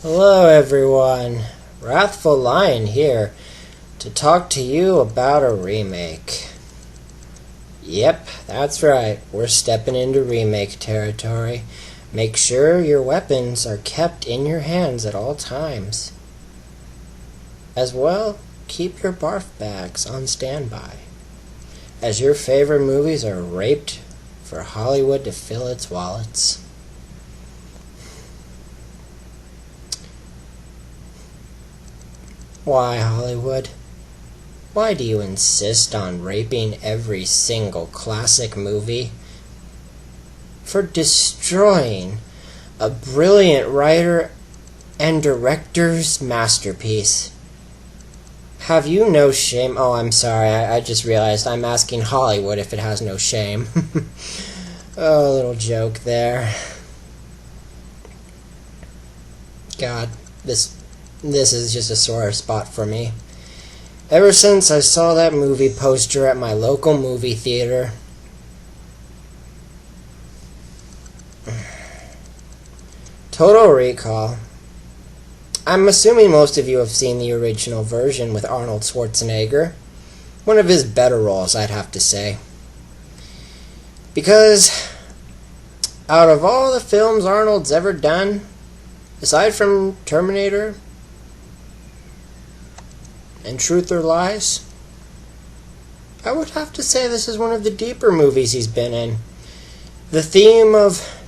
Hello everyone, Wrathful Lion here to talk to you about a remake. Yep, that's right, we're stepping into remake territory. Make sure your weapons are kept in your hands at all times. As well, keep your barf bags on standby, as your favorite movies are raped for Hollywood to fill its wallets. Why, Hollywood? Why do you insist on raping every single classic movie? For destroying a brilliant writer and director's masterpiece. Have you no shame? Oh, I'm sorry, I just realized I'm asking Hollywood if it has no shame. Oh, a little joke there. God, this is just a sore spot for me. Ever since I saw that movie poster at my local movie theater, Total Recall. I'm assuming most of you have seen the original version with Arnold Schwarzenegger. One of his better roles, I'd have to say. Because out of all the films Arnold's ever done, aside from Terminator and Truth or Lies, I would have to say this is one of the deeper movies he's been in. The theme of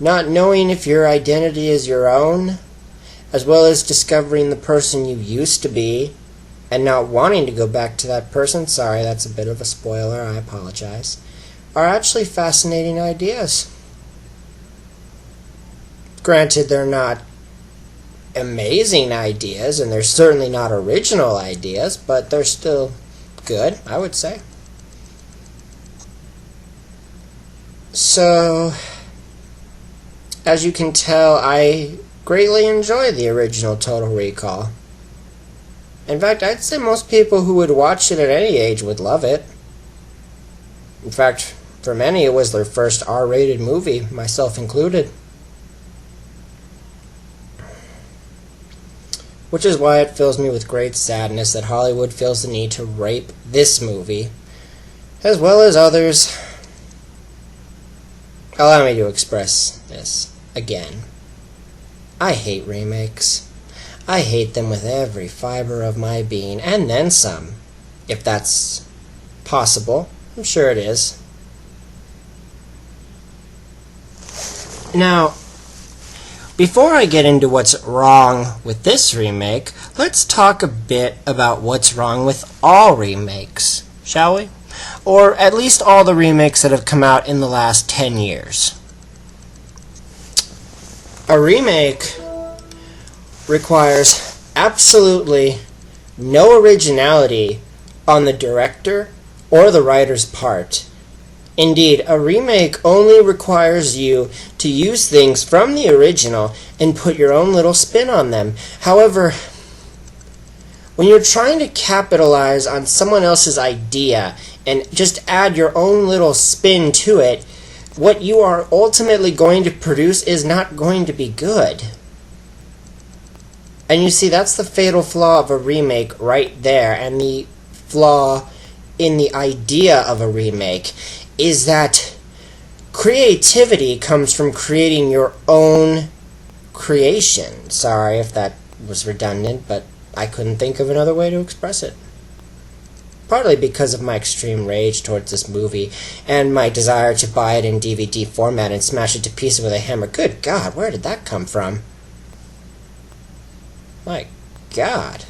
not knowing if your identity is your own, as well as discovering the person you used to be and not wanting to go back to that person, sorry, that's a bit of a spoiler, I apologize, are actually fascinating ideas. Granted, they're not amazing ideas, and they're certainly not original ideas, but they're still good, I would say. So, as you can tell, I greatly enjoy the original Total Recall. In fact, I'd say most people who would watch it at any age would love it. In fact, for many it was their first R-rated movie, myself included. Which is why it fills me with great sadness that Hollywood feels the need to rape this movie, as well as others. Allow me to express this again. I hate remakes. I hate them with every fiber of my being, and then some, if that's possible. I'm sure it is. Now, before I get into what's wrong with this remake, let's talk a bit about what's wrong with all remakes, shall we? Or at least all the remakes that have come out in the last 10 years. A remake requires absolutely no originality on the director or the writer's part. Indeed, a remake only requires you to use things from the original and put your own little spin on them. However, when you're trying to capitalize on someone else's idea and just add your own little spin to it, what you are ultimately going to produce is not going to be good. And you see, that's the fatal flaw of a remake right there, and the flaw in the idea of a remake is that creativity comes from creating your own creation. Sorry if that was redundant, but I couldn't think of another way to express it. Partly because of my extreme rage towards this movie and my desire to buy it in DVD format and smash it to pieces with a hammer. Good God, where did that come from? My God.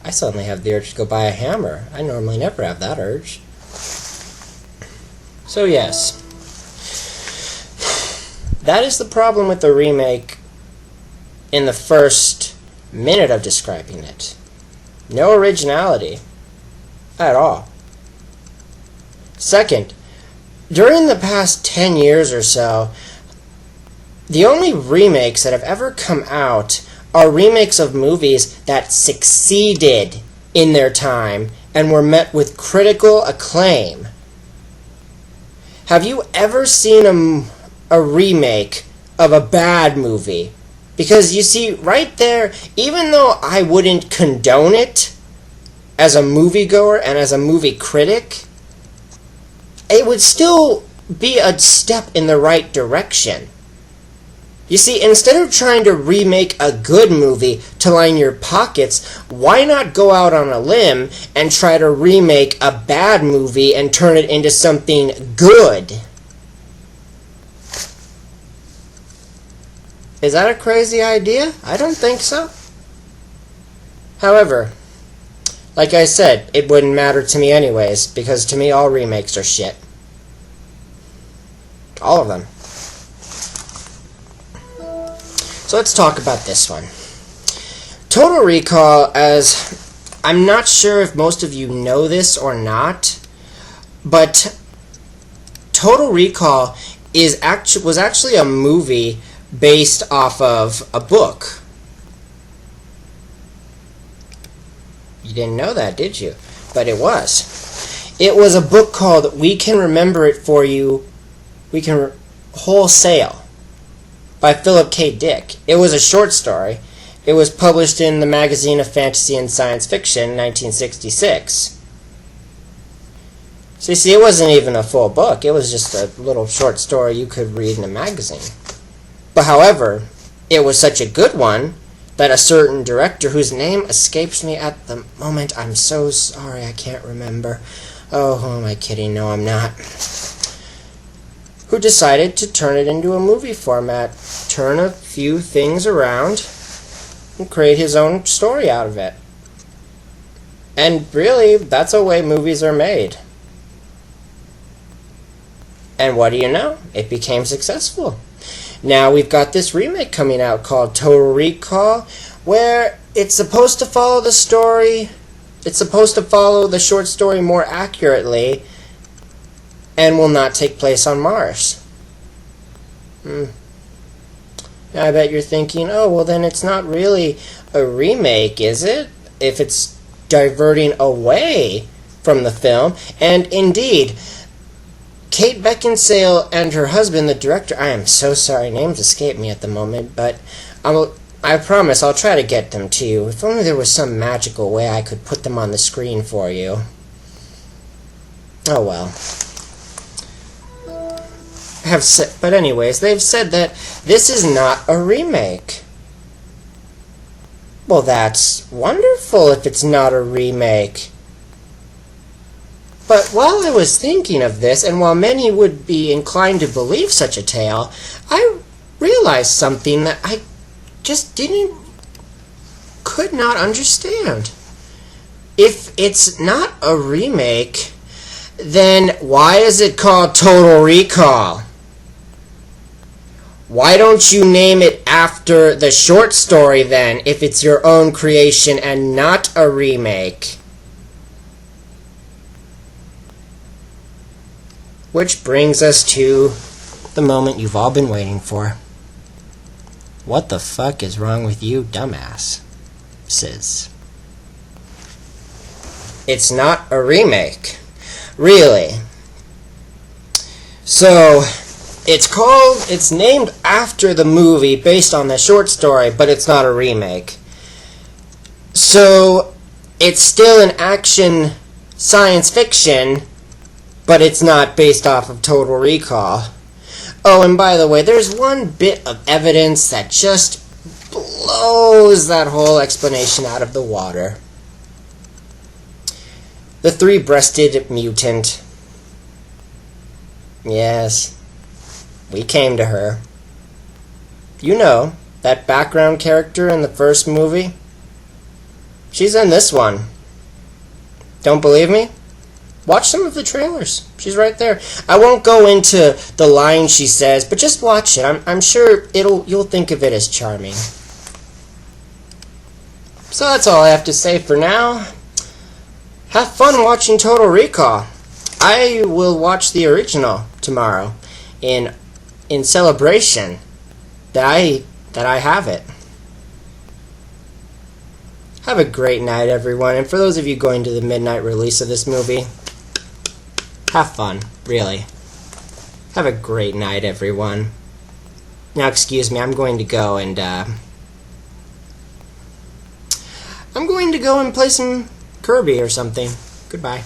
I suddenly have the urge to go buy a hammer. I normally never have that urge. So yes, that is the problem with the remake in the first minute of describing it. No originality at all. Second, during the past 10 years or so, the only remakes that have ever come out are remakes of movies that succeeded in their time and were met with critical acclaim. Have you ever seen a remake of a bad movie. Because you see, right there, even though I wouldn't condone it as a moviegoer and as a movie critic, it would still be a step in the right direction. You see, instead of trying to remake a good movie to line your pockets, why not go out on a limb and try to remake a bad movie and turn it into something good? Is that a crazy idea? I don't think so. However, like I said, it wouldn't matter to me anyways, because to me all remakes are shit. All of them. So let's talk about this one. Total Recall, as I'm not sure if most of you know this or not, but Total Recall was actually a movie based off of a book. You didn't know that, did you? But it was. It was a book called We Can Remember It For You, We Can Wholesale, by Philip K. Dick. It was a short story. It was published in the Magazine of Fantasy and Science Fiction in 1966. So you see, it wasn't even a full book. It was just a little short story you could read in a magazine. But however, it was such a good one that a certain director, whose name escapes me at the moment, I'm so sorry, I can't remember. Oh, who am I kidding? No, I'm not. Who decided to turn it into a movie format, turn a few things around, and create his own story out of it. And really, that's the way movies are made. And what do you know? It became successful. Now we've got this remake coming out called Total Recall, where it's supposed to follow the story, it's supposed to follow the short story more accurately, and will not take place on Mars. Now I bet you're thinking, oh, well then it's not really a remake, is it? If it's diverting away from the film. And indeed, Kate Beckinsale and her husband, the director, I am so sorry, names escape me at the moment, but I promise I'll try to get them to you. If only there was some magical way I could put them on the screen for you. Oh well. But anyways, they've said that this is not a remake. Well, that's wonderful if it's not a remake. But while I was thinking of this, and while many would be inclined to believe such a tale, I realized something that I just could not understand. If it's not a remake, then why is it called Total Recall? Why don't you name it after the short story then, if it's your own creation and not a remake? Which brings us to the moment you've all been waiting for. What the fuck is wrong with you, dumbass? Sis. It's not a remake. Really. So, it's named after the movie based on the short story, but it's not a remake. So, it's still an action science fiction, but it's not based off of Total Recall. Oh, and by the way, there's one bit of evidence that just blows that whole explanation out of the water. The three-breasted mutant. Yes, we came to her. You know, that background character in the first movie? She's in this one. Don't believe me? Watch some of the trailers. She's right there. I won't go into the line she says, but just watch it. I'm sure you'll think of it as charming. So that's all I have to say for now. Have fun watching Total Recall. I will watch the original tomorrow in celebration that I have it. Have a great night, everyone. And for those of you going to the midnight release of this movie, have fun, really. Have a great night, everyone. Now, excuse me, I'm going to go and play some Kirby or something. Goodbye.